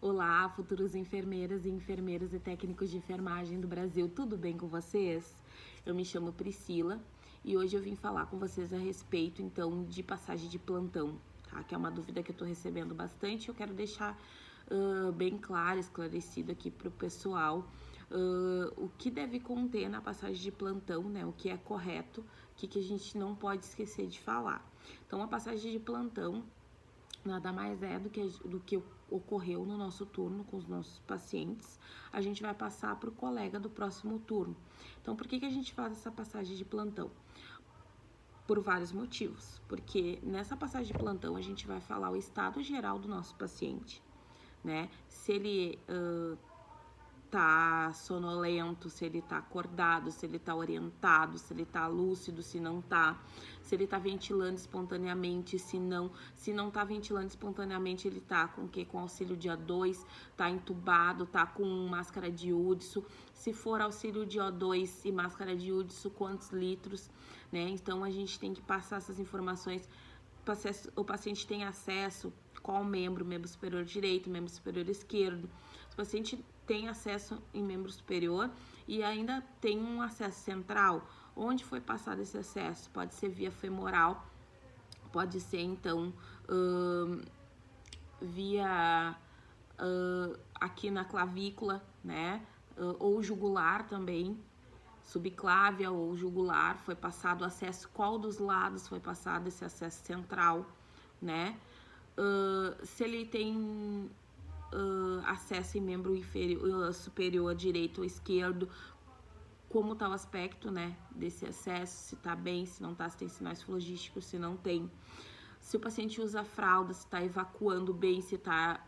Olá, futuros enfermeiras e enfermeiros e técnicos de enfermagem do Brasil, tudo bem com vocês? Eu me chamo Priscila e hoje eu vim falar com vocês a respeito, então, de passagem de plantão, tá? Que é uma dúvida que eu tô recebendo bastante, eu quero deixar bem claro, esclarecido aqui pro pessoal o que deve conter na passagem de plantão, né? O que é correto, o que a gente não pode esquecer de falar. Então, a passagem de plantão nada mais é do que ocorreu no nosso turno com os nossos pacientes, a gente vai passar para o colega do próximo turno. Então, por que a gente faz essa passagem de plantão? Por vários motivos, porque nessa passagem de plantão a gente vai falar o estado geral do nosso paciente, né? Se ele tá sonolento, se ele tá acordado, se ele tá orientado, se ele tá lúcido, se não tá, se ele tá ventilando espontaneamente, se não tá ventilando espontaneamente, ele tá com o quê? Com auxílio de O2, tá entubado, tá com máscara de Hudson, se for auxílio de O2 e máscara de Hudson, quantos litros, né? Então a gente tem que passar essas informações, o paciente tem acesso, qual membro superior direito, membro superior esquerdo, o paciente tem acesso em membro superior e ainda tem um acesso central. Onde foi passado esse acesso? Pode ser via femoral, pode ser então via aqui na clavícula, né? Ou jugular também, subclávia ou jugular, foi passado o acesso, qual dos lados foi passado esse acesso central, né? Se ele tem acesso em membro inferior, superior, direito ou esquerdo, como tá o aspecto, né, desse acesso, se tá bem, se não tá, se tem sinais flogísticos, se não tem. Se o paciente usa fralda, se tá evacuando bem, se tá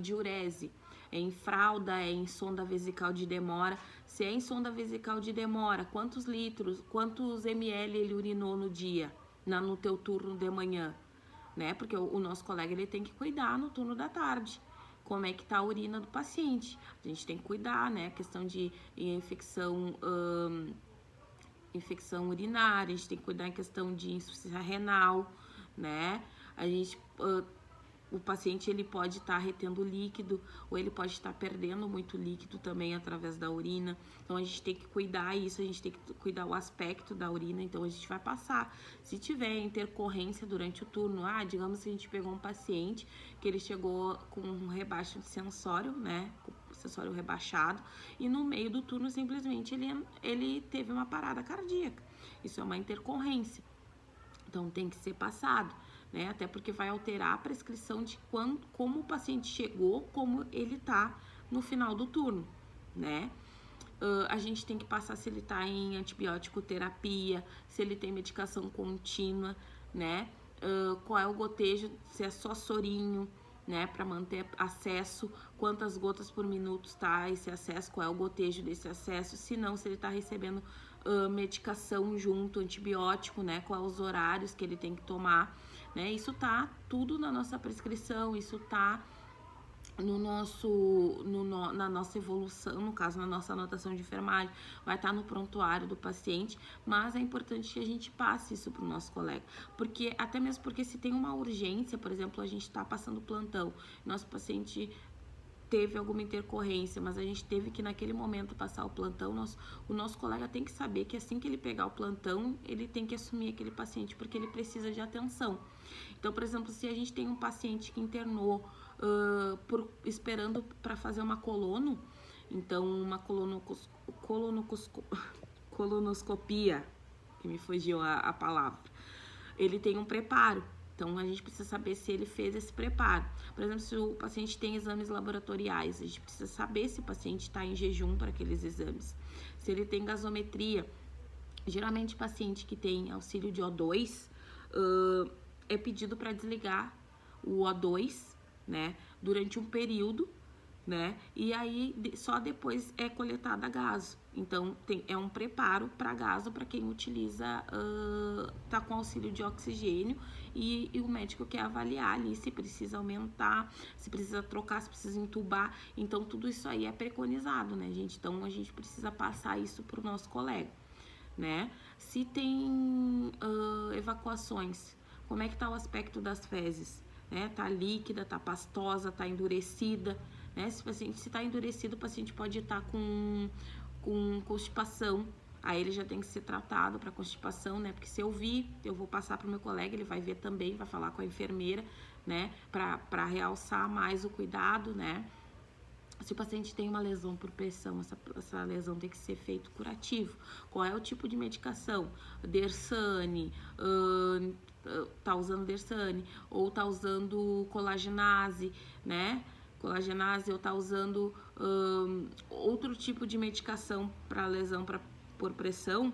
diurese, é em fralda, é em sonda vesical de demora. Se é em sonda vesical de demora, quantos litros, quantos ml ele urinou no dia, no teu turno de manhã, né? Porque o nosso colega ele tem que cuidar no turno da tarde. Como é que tá a urina do paciente? A gente tem que cuidar, né? A questão de infecção urinária, a gente tem que cuidar em questão de insuficiência renal, né? A gente o paciente ele pode estar retendo líquido ou ele pode estar perdendo muito líquido também através da urina. Então a gente tem que cuidar isso, a gente tem que cuidar o aspecto da urina. Então a gente vai passar. Se tiver intercorrência durante o turno, digamos que a gente pegou um paciente que ele chegou com um rebaixo de sensório, né? Com sensório rebaixado, e no meio do turno simplesmente ele teve uma parada cardíaca. Isso é uma intercorrência. Então tem que ser passado, né? Até porque vai alterar a prescrição de como o paciente chegou, como ele tá no final do turno, né? A gente tem que passar se ele tá em antibiótico terapia, se ele tem medicação contínua, né? Qual é o gotejo, se é só sorinho, né, para manter acesso, quantas gotas por minuto tá esse acesso, qual é o gotejo desse acesso, se não, se ele tá recebendo medicação junto, antibiótico, né, quais os horários que ele tem que tomar, né, isso tá tudo na nossa prescrição, isso tá na nossa evolução, no caso, na nossa anotação de enfermagem, vai estar no prontuário do paciente, mas é importante que a gente passe isso para o nosso colega, porque até mesmo porque se tem uma urgência, por exemplo, a gente está passando plantão, nosso paciente teve alguma intercorrência, mas a gente teve que naquele momento passar o plantão, o nosso colega tem que saber que assim que ele pegar o plantão, ele tem que assumir aquele paciente, porque ele precisa de atenção. Então, por exemplo, se a gente tem um paciente que internou esperando para fazer uma colono, então uma colonoscopia, que me fugiu a palavra, ele tem um preparo. Então, a gente precisa saber se ele fez esse preparo. Por exemplo, se o paciente tem exames laboratoriais, a gente precisa saber se o paciente está em jejum para aqueles exames. Se ele tem gasometria, geralmente paciente que tem auxílio de O2, é pedido para desligar o O2, né, durante um período, né, e aí só depois é coletada a gaso. Então, é um preparo para gaso para quem utiliza, tá com auxílio de oxigênio e o médico quer avaliar ali se precisa aumentar, se precisa trocar, se precisa entubar. Então, tudo isso aí é preconizado, né, gente? Então, a gente precisa passar isso pro nosso colega, né? Se tem evacuações, como é que tá o aspecto das fezes? né? Tá líquida, tá pastosa, tá endurecida, né? Se o paciente está endurecido, o paciente pode estar com constipação. Aí ele já tem que ser tratado para constipação, né? Porque se eu vir, eu vou passar para o meu colega, ele vai ver também, vai falar com a enfermeira, né? Para realçar mais o cuidado, né? Se o paciente tem uma lesão por pressão, essa lesão tem que ser feito curativo. Qual é o tipo de medicação? Dersane, tá usando Dersane, ou tá usando colagenase, né? Colagenase, ou tá usando outro tipo de medicação para lesão por pressão.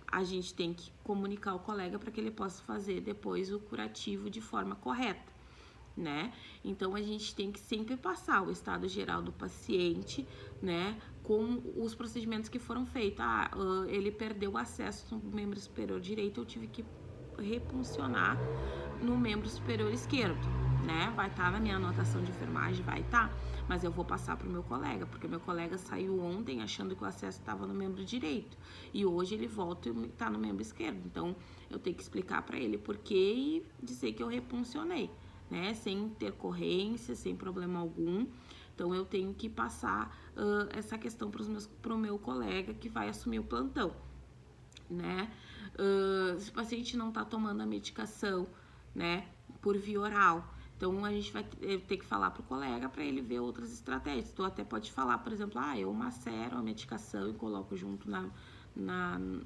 A gente tem que comunicar ao colega para que ele possa fazer depois o curativo de forma correta, né? Então a gente tem que sempre passar o estado geral do paciente, né? Com os procedimentos que foram feitos. Ele perdeu o acesso no membro superior direito, eu tive que repuncionar no membro superior esquerdo, né? Vai estar na minha anotação de enfermagem, vai estar, mas eu vou passar para o meu colega, porque meu colega saiu ontem achando que o acesso estava no membro direito e hoje ele volta e está no membro esquerdo. Então eu tenho que explicar para ele por quê e dizer que eu repuncionei, né? Sem intercorrência, sem problema algum. Então eu tenho que passar essa questão para o meu colega que vai assumir o plantão, né? Se o paciente não tá tomando a medicação, né, por via oral, então a gente vai ter que falar pro colega para ele ver outras estratégias. Então até pode falar, por exemplo, eu macero a medicação e coloco junto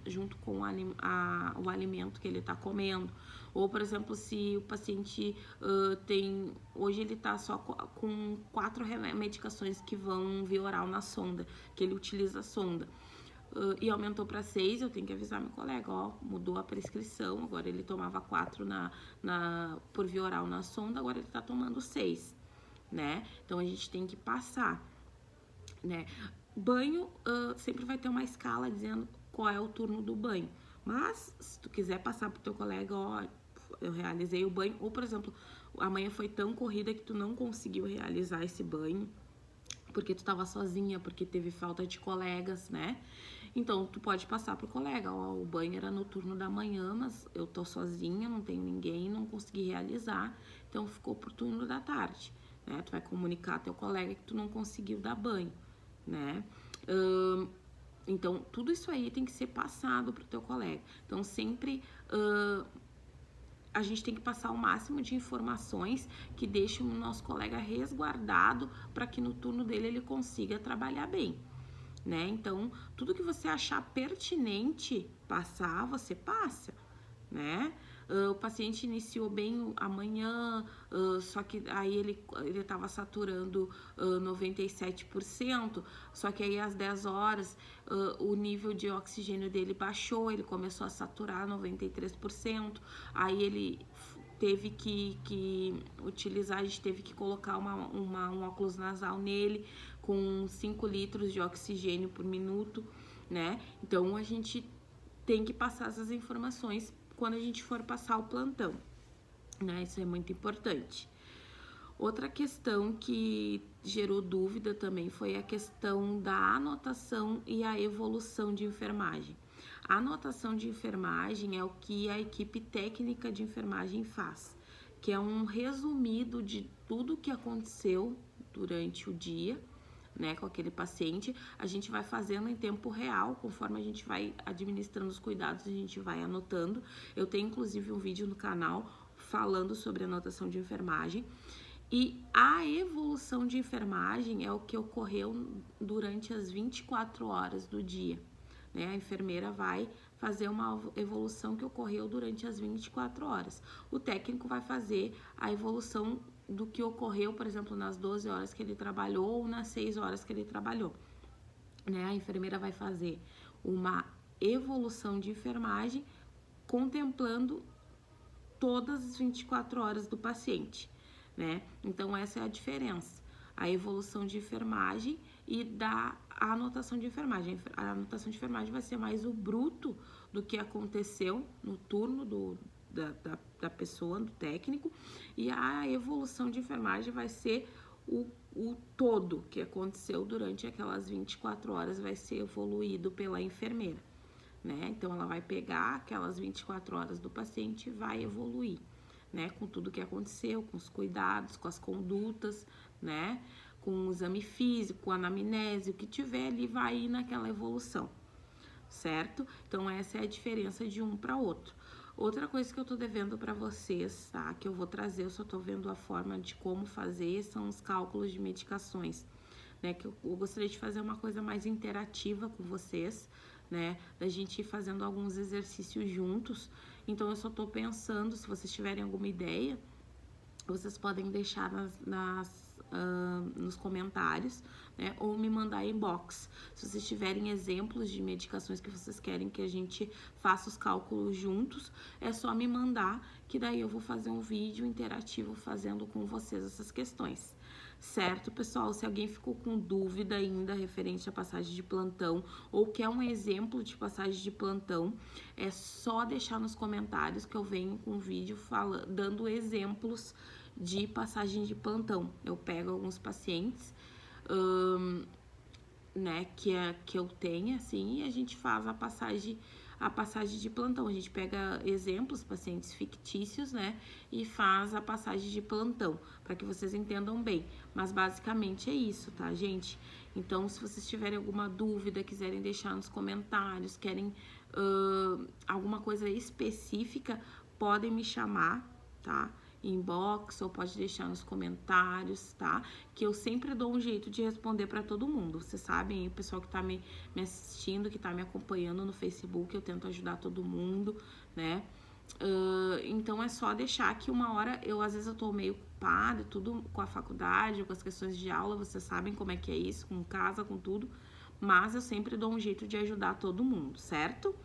junto com o alimento que ele está comendo. Ou, por exemplo, se o paciente hoje ele está só com 4 medicações que vão via oral na sonda, que ele utiliza a sonda. E aumentou para 6, eu tenho que avisar meu colega, mudou a prescrição, agora ele tomava 4 por via oral na sonda, agora ele tá tomando 6, né? Então a gente tem que passar, né? Banho, sempre vai ter uma escala dizendo qual é o turno do banho, mas se tu quiser passar pro teu colega, eu realizei o banho, ou por exemplo, amanhã foi tão corrida que tu não conseguiu realizar esse banho, porque tu tava sozinha, porque teve falta de colegas, né? Então, tu pode passar pro colega, o banho era no turno da manhã, mas eu tô sozinha, não tenho ninguém, não consegui realizar, então ficou pro turno da tarde, né? Tu vai comunicar ao teu colega que tu não conseguiu dar banho, né? Então, tudo isso aí tem que ser passado pro teu colega. Então, sempre a gente tem que passar o máximo de informações que deixem o nosso colega resguardado para que no turno dele ele consiga trabalhar bem, né? Então, tudo que você achar pertinente passar, você passa, né? O paciente iniciou bem amanhã, só que aí ele estava saturando 97%, só que aí às 10 horas o nível de oxigênio dele baixou, ele começou a saturar 93%, aí ele teve que utilizar, a gente teve que colocar um óculos nasal nele com 5 litros de oxigênio por minuto, né? Então, a gente tem que passar essas informações quando a gente for passar o plantão, né? Isso é muito importante. Outra questão que gerou dúvida também foi a questão da anotação e a evolução de enfermagem. A anotação de enfermagem é o que a equipe técnica de enfermagem faz, que é um resumido de tudo que aconteceu durante o dia, né, com aquele paciente. A gente vai fazendo em tempo real, conforme a gente vai administrando os cuidados, a gente vai anotando. Eu tenho inclusive um vídeo no canal falando sobre anotação de enfermagem. E a evolução de enfermagem é o que ocorreu durante as 24 horas do dia, né? A enfermeira vai fazer uma evolução que ocorreu durante as 24 horas. O técnico vai fazer a evolução do que ocorreu, por exemplo, nas 12 horas que ele trabalhou ou nas 6 horas que ele trabalhou, né? A enfermeira vai fazer uma evolução de enfermagem contemplando todas as 24 horas do paciente, né? Então, essa é a diferença. A evolução de enfermagem e da anotação de enfermagem. A anotação de enfermagem vai ser mais o bruto do que aconteceu no turno da pessoa, do técnico, e a evolução de enfermagem vai ser o todo que aconteceu durante aquelas 24 horas, vai ser evoluído pela enfermeira, né? Então, ela vai pegar aquelas 24 horas do paciente e vai evoluir, né? Com tudo que aconteceu, com os cuidados, com as condutas, né? Com o exame físico, a anamnese, o que tiver ali vai ir naquela evolução, certo? Então, essa é a diferença de um para outro. Outra coisa que eu tô devendo para vocês, tá? Que eu vou trazer, eu só tô vendo a forma de como fazer, são os cálculos de medicações, né? Que eu gostaria de fazer uma coisa mais interativa com vocês, né? Da gente ir fazendo alguns exercícios juntos. Então, eu só tô pensando, se vocês tiverem alguma ideia, vocês podem deixar nos comentários, né? Ou me mandar inbox. Se vocês tiverem exemplos de medicações que vocês querem que a gente faça os cálculos juntos, é só me mandar, que daí eu vou fazer um vídeo interativo fazendo com vocês essas questões. Certo, pessoal? Se alguém ficou com dúvida ainda referente à passagem de plantão ou quer um exemplo de passagem de plantão, é só deixar nos comentários que eu venho com um vídeo dando exemplos de passagem de plantão. Eu pego alguns pacientes, né, que eu tenho, assim, e a gente faz a passagem de plantão. A gente pega exemplos, pacientes fictícios, né, e faz a passagem de plantão, para que vocês entendam bem. Mas basicamente é isso, tá, gente? Então, se vocês tiverem alguma dúvida, quiserem deixar nos comentários, querem alguma coisa específica, podem me chamar, tá? Inbox ou pode deixar nos comentários, tá? Que eu sempre dou um jeito de responder para todo mundo. Vocês sabem, o pessoal que tá me assistindo, que tá me acompanhando no Facebook, eu tento ajudar todo mundo, né? Então é só deixar que uma hora, às vezes eu tô meio ocupada, tudo com a faculdade, com as questões de aula, vocês sabem como é que é isso, com casa, com tudo, mas eu sempre dou um jeito de ajudar todo mundo, certo?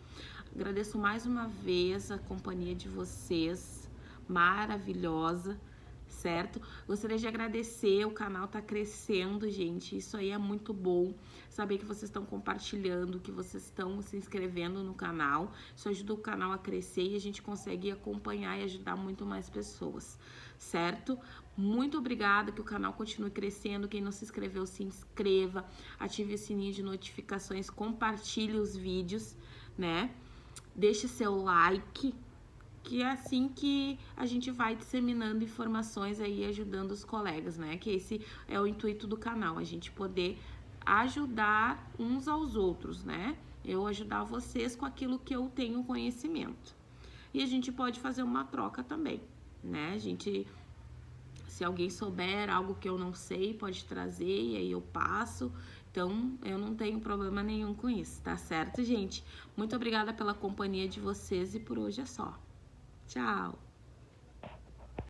Agradeço mais uma vez a companhia de vocês, maravilhosa, certo? Gostaria de agradecer, o canal tá crescendo, gente, isso aí é muito bom, saber que vocês estão compartilhando, que vocês estão se inscrevendo no canal, isso ajuda o canal a crescer e a gente consegue acompanhar e ajudar muito mais pessoas, certo? Muito obrigada, que o canal continue crescendo, quem não se inscreveu, se inscreva, ative o sininho de notificações, compartilhe os vídeos, né? Deixe seu like, que é assim que a gente vai disseminando informações aí, ajudando os colegas, né? Que esse é o intuito do canal, a gente poder ajudar uns aos outros, né? Eu ajudar vocês com aquilo que eu tenho conhecimento. E a gente pode fazer uma troca também, né? A gente, se alguém souber algo que eu não sei, pode trazer e aí eu passo. Então, eu não tenho problema nenhum com isso, tá certo, gente? Muito obrigada pela companhia de vocês e por hoje é só. Tchau!